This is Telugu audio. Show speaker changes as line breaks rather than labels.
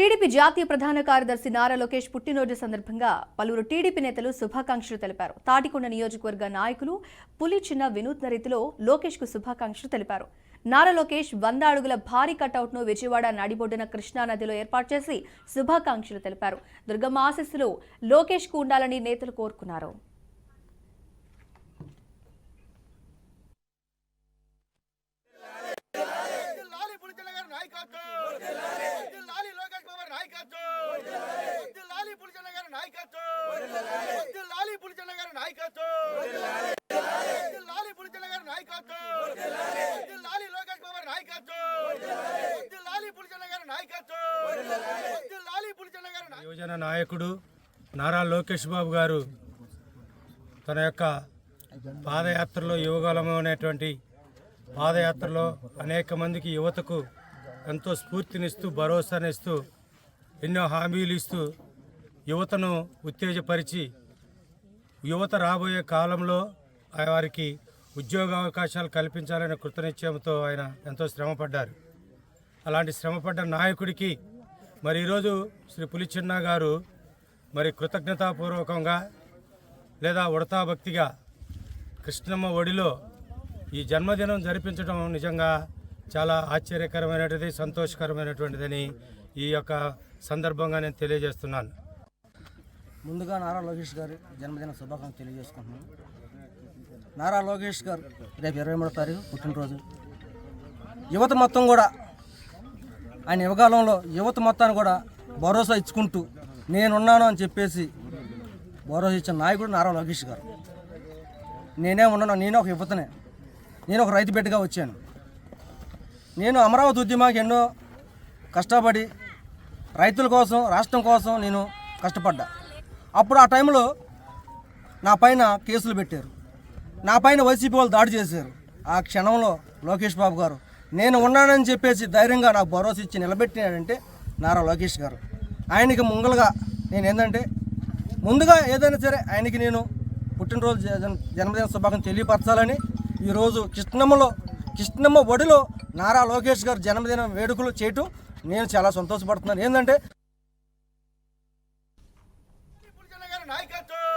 టీడీపీ జాతీయ ప్రధాన కార్యదర్శి నారా లోకేష్ పుట్టినరోజు సందర్భంగా పలువురు టీడీపీ నేతలు శుభాకాంక్షలు తెలిపారు. తాటికొండ నియోజకవర్గ నాయకులు పులిచిన్న వినూత్న రీతిలో లోకేష్ కు శుభాకాంక్షలు తెలిపారు. నారా లోకేష్ 100 అడుగుల భారీ కటౌట్ ను విజయవాడ నడిబొడ్డున కృష్ణానదిలో ఏర్పాటు చేసి శుభాకాంక్షలు తెలిపారు. దుర్గమ్మ ఆశీస్సులు లోకేష్ కు ఉండాలని నేతలు కోరుకున్నారు.
యువజన నాయకుడు నారా లోకేష్ బాబు గారు తన యొక్క పాదయాత్రలో యువగలము అనేటువంటి పాదయాత్రలో అనేక మందికి యువతకు ఎంతో స్ఫూర్తినిస్తూ భరోసానిస్తూ ఎన్నో హామీలు ఇస్తూ యువతను ఉత్తేజపరిచి యువత రాబోయే కాలంలో వారికి ఉద్యోగ అవకాశాలు కల్పించాలనే కృతనిశ్చయంతో ఆయన ఎంతో శ్రమపడ్డారు. అలాంటి శ్రమపడ్డ నాయకుడికి మరి ఈరోజు శ్రీ పులిచిన్న గారు మరి కృతజ్ఞతాపూర్వకంగా లేదా ఉడతా భక్తిగా కృష్ణమ్మ ఒడిలో ఈ జన్మదినం జరిపించడం నిజంగా చాలా ఆశ్చర్యకరమైనది, సంతోషకరమైనటువంటిదని ఈ యొక్క సందర్భంగా నేను తెలియజేస్తున్నాను.
ముందుగా నారా లోకేష్ గారి జన్మదిన శుభాకాంక్షలు తెలియజేసుకుంటున్నాను. నారా లోకేష్ గారు రేపు 23వ తారీఖు పుట్టినరోజు. యువత మొత్తం కూడా ఆయన యువకాలంలో యువత మొత్తాన్ని కూడా భరోసా ఇచ్చుకుంటూ నేనున్నాను అని చెప్పేసి భరోసా ఇచ్చిన నాయకుడు నారా లోకేష్ గారు. నేనే ఉన్నాను, నేను ఒక యువతనే, నేను ఒక రైతు బిడ్డగా వచ్చాను. నేను అమరావతి ఉద్యమానికి ఎన్నో కష్టపడి రైతుల కోసం, రాష్ట్రం కోసం నేను కష్టపడ్డా. అప్పుడు ఆ టైంలో నా పైన కేసులు పెట్టారు, నా పైన వైసీపీ వాళ్ళు దాడి చేశారు. ఆ క్షణంలో లోకేష్ బాబు గారు నేను ఉన్నానని చెప్పేసి ధైర్యంగా నాకు భరోసా ఇచ్చి నిలబెట్టినాడంటే నారా లోకేష్ గారు. ఆయనకి ముంగలుగా నేను ఏంటంటే ముందుగా ఏదైనా సరే ఆయనకి నేను పుట్టినరోజు జన్మదిన శుభాకాంక్షలు తెలియపరచాలని ఈరోజు కృష్ణమ్మ ఒడిలో నారా లోకేష్ గారు జన్మదిన వేడుకలు చేయటం నేను చాలా సంతోషపడుతున్నాను. ఏంటంటే
నాయకత్వం